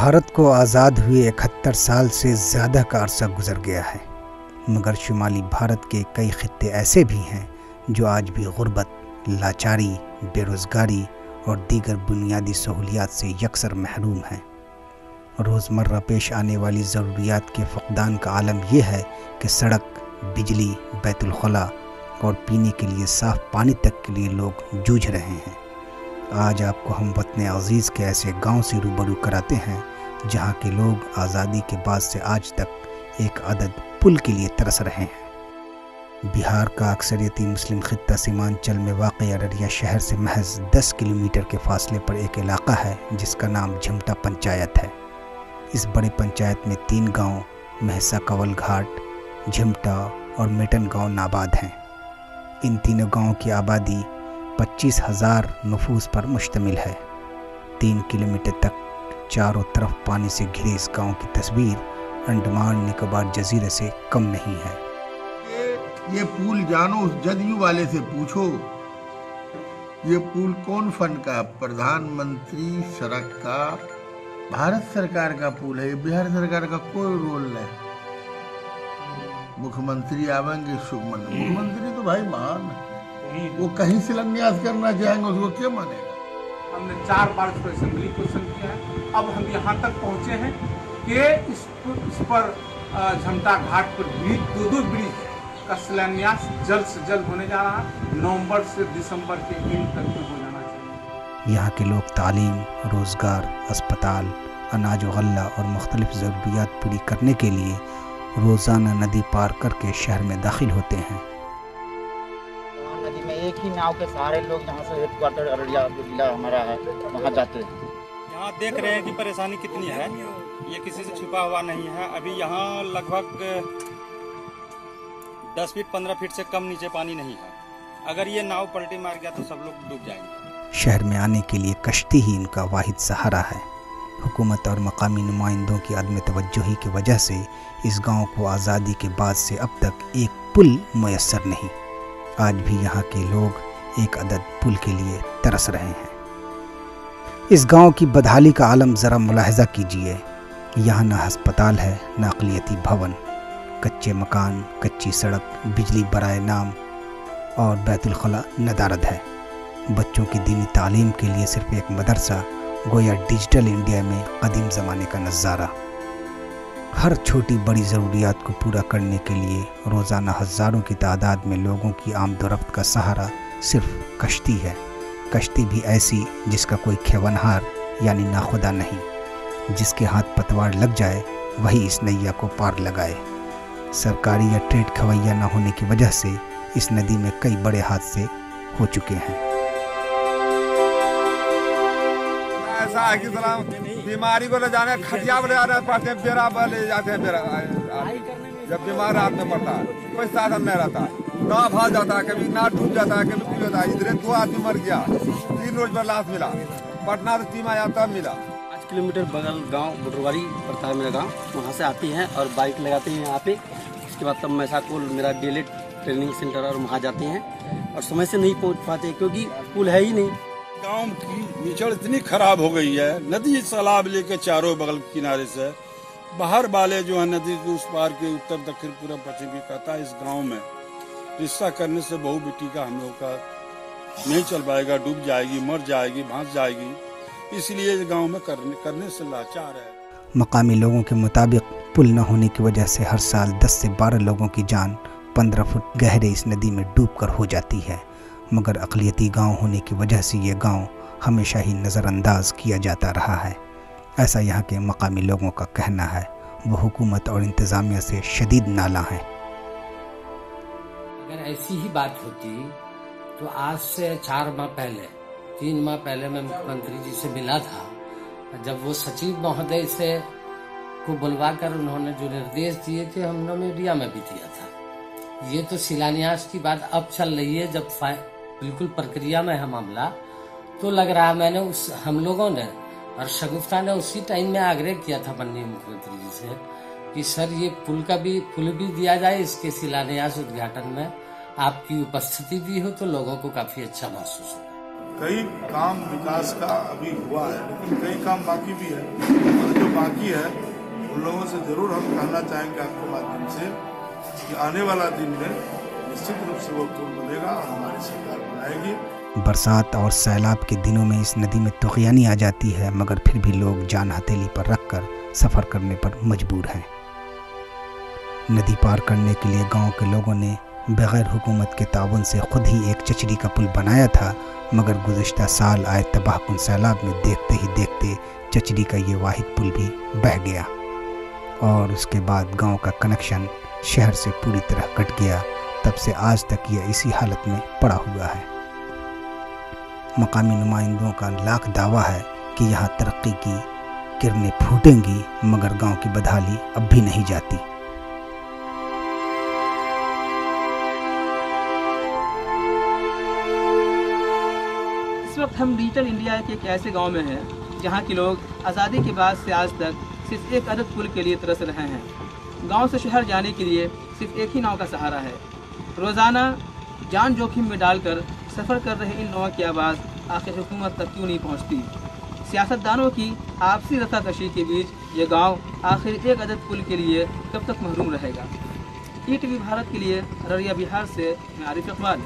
भारत को आज़ाद हुए 71 साल से ज़्यादा का अरसा गुजर गया है, मगर शुमाली भारत के कई खित्ते ऐसे भी हैं जो आज भी गुर्बत, लाचारी, बेरोज़गारी और दीगर बुनियादी सहूलियात से यकसर महरूम हैं। रोज़मर्रा पेश आने वाली ज़रूरियात के फ़क़दान का आलम यह है कि सड़क, बिजली, बैतुल खुला और पीने के लिए साफ़ पानी तक के लिए लोग जूझ रहे हैं। आज आपको हम वतन अज़ीज़ के ऐसे गांव से रूबरू कराते हैं जहां के लोग आज़ादी के बाद से आज तक एक अदद पुल के लिए तरस रहे हैं। बिहार का अक्सरियती मुस्लिम खित्ता सीमांचल में वाक़ अररिया शहर से महज 10 किलोमीटर के फासले पर एक इलाका है जिसका नाम झमटा पंचायत है। इस बड़े पंचायत में 3 गांव महसा कवल घाट, झमटा और मेटन गांव नाबाद हैं। इन तीनों गांवों की आबादी 25,000 नफूस पर मुश्तमिल है। 3 किलोमीटर तक चारों तरफ पानी से घिरे इस गांव की तस्वीर अंडमान निकोबार जजीरे से कम नहीं है। ये पुल जानो उस जदयू वाले से पूछो, ये पुल कौन फंड का? प्रधानमंत्री सड़क का, भारत सरकार का पुल है। बिहार सरकार का कोई रोल नहीं। मुख्यमंत्री आवेंगे, मुख्यमंत्री तो भाई महान है, वो कहीं शिलान्यास करना चाहेंगे, उसको क्या मानेगा? हमने 4 बार इसको असेंबली क्वेश्चन किया है। अब हम यहाँ तक पहुँचे हैं कि इस पर झमटा घाट पर ब्रिज, 2 ब्रिज का शिलान्यास जल्द से जल्द होने जा रहा है। नवंबर से दिसंबर के एंड तक में हो जाना चाहिए। यहाँ के लोग तालीम, रोज़गार, अस्पताल, अनाज व गल्ला और मुख्तलिफ ज़रूरियात पूरी करने के लिए रोज़ाना नदी पार करके शहर में दाखिल होते हैं। नदी में एक ही नाव के सहारे लोग यहाँ से हेडक्वार्टर अररिया जिला हमारा है, वहाँ जाते हैं। यहाँ देख रहे हैं कि परेशानी कितनी है, ये किसी से छुपा हुआ नहीं है। अभी यहाँ लगभग 10 फीट 15 फीट से कम नीचे पानी नहीं है। अगर ये नाव पलटी मार गया तो सब लोग डूब जाएंगे। शहर में आने के लिए कश्ती ही इनका वाहिद सहारा है। हुकूमत और मकामी नुमाइंदों की अदम तवज्जुही की वजह से इस गांव को आज़ादी के बाद से अब तक एक पुल मुयस्सर नहीं। आज भी यहाँ के लोग एक अदद पुल के लिए तरस रहे हैं। इस गांव की बदहाली का आलम ज़रा मुलाहजा कीजिए। यहाँ न अस्पताल है, न अक़लियती भवन, कच्चे मकान, कच्ची सड़क, बिजली बराए नाम और बैतुल खुला नदारद है। बच्चों की दीनी तालीम के लिए सिर्फ एक मदरसा, गोया डिजिटल इंडिया में कदीम ज़माने का नज़ारा। हर छोटी बड़ी ज़रूरियात को पूरा करने के लिए रोज़ाना हज़ारों की तादाद में लोगों की आमदोरफ्त का सहारा सिर्फ कश्ती है। कश्ती भी ऐसी जिसका कोई खेवनहार यानी नाखुदा नहीं। जिसके हाथ पतवार लग जाए वही इस नैया को पार लगाए। सरकारी या ट्रेड खवैया न होने की वजह से इस नदी में कई बड़े हादसे हो चुके हैं। ऐसा है कि बीमारी को ले जाने खटिया पर ले जाने पड़ते हैं, बेरा पर ले जाते हैं। बेरा जब बीमार आदमी पड़ता है कोई साधन नहीं रहता, नाव भाग जाता है, कभी नाव डूब जाता है, कभी कुछ होता है। इधर 2 आदमी मर गया, 3 रोज पर लाश मिला। पटना से टीम आया तब मिला। 5 किलोमीटर बगल गांव बुटरवारी पड़ता है मेरा गांव, वहां से आती हैं और बाइक लगाते हैं यहाँ पे। उसके बाद तब मैसाकोल मेरा डीएलएड ट्रेनिंग सेंटर और वहाँ जाते हैं और समय से नहीं पहुँच पाते क्योंकि पुल है ही नहीं। गांव की कीचड़ इतनी खराब हो गई है, नदी सैलाब लेके चारों बगल किनारे से बाहर वाले जो है नदी के उस पार के उत्तर दक्षिण पूर्व पश्चिम भी कहता है। इस गांव में रिश्ता करने से बहू बेटी का हम लोग का नहीं चल पाएगा, डूब जाएगी, मर जाएगी, भांस जाएगी। इसलिए इस गांव में करने से लाचार है। मकामी लोगों के मुताबिक पुल न होने की वजह से हर साल 10 से 12 लोगों की जान 15 फुट गहरे इस नदी में डूबकर हो जाती है। मगर अक़लियती गांव होने की वजह से ये गांव हमेशा ही नज़रअंदाज किया जाता रहा है, ऐसा यहाँ के मकामी लोगों का कहना है। वो हुकूमत और इंतज़ामिया से शदीद नाला हैं। अगर ऐसी ही बात होती तो आज से 4 माह पहले, 3 माह पहले मैं मुख्यमंत्री जी से मिला था। जब वो सचिव महोदय से को बुलवा कर उन्होंने जो निर्देश दिए थे, हमने मीडिया में भी दिया था। ये तो शिलान्यास की बात अब चल रही है, जब बिल्कुल प्रक्रिया में है मामला, तो लग रहा है मैंने हम लोगों ने और शगुफ्ता ने उसी टाइम में आग्रह किया था माननीय मुख्यमंत्री जी से कि सर ये पुल भी दिया जाए, इसके शिलान्यास उद्घाटन में आपकी उपस्थिति भी हो तो लोगों को काफी अच्छा महसूस होगा। कई काम विकास का अभी हुआ है, लेकिन कई काम बाकी भी है। जो बाकी है उन लोगों से जरूर हम कहना चाहेंगे आपके माध्यम से कि आने वाला दिन में निश्चित रूप से वो पुल बनेगा और हमारी सरकार बनाएगी। बरसात और सैलाब के दिनों में इस नदी में तूफ़ानी आ जाती है, मगर फिर भी लोग जान हथेली पर रखकर सफ़र करने पर मजबूर हैं। नदी पार करने के लिए गांव के लोगों ने बग़ैर हुकूमत के ताउन से खुद ही एक चचड़ी का पुल बनाया था, मगर गुज़िश्ता साल आए तबाहकुन सैलाब में देखते ही देखते चचड़ी का ये वाहिद पुल भी बह गया और उसके बाद गांव का कनेक्शन शहर से पूरी तरह कट गया। तब से आज तक यह इसी हालत में पड़ा हुआ है। मकामी नुमाइंदों का लाख दावा है कि यहाँ तरक्की की किरणें फूटेंगी, मगर गांव की बदहाली अब भी नहीं जाती। इस वक्त हम डिजिटल इंडिया के एक ऐसे गांव में हैं जहां के लोग आज़ादी के बाद से आज तक सिर्फ एक अदद पुल के लिए तरस रहे हैं। गांव से शहर जाने के लिए सिर्फ एक ही नाव का सहारा है। रोज़ाना जान जोखिम में डालकर सफ़र कर रहे इन लोगों की आवाज़ आखिर हुकूमत तक क्यों नहीं पहुंचती? सियासतदानों की आपसी रस्साकशी के बीच ये गांव आखिर एक अदद पुल के लिए कब तक महरूम रहेगा? ETV भारत के लिए अररिया बिहार से मैं आरिफ इकबाल।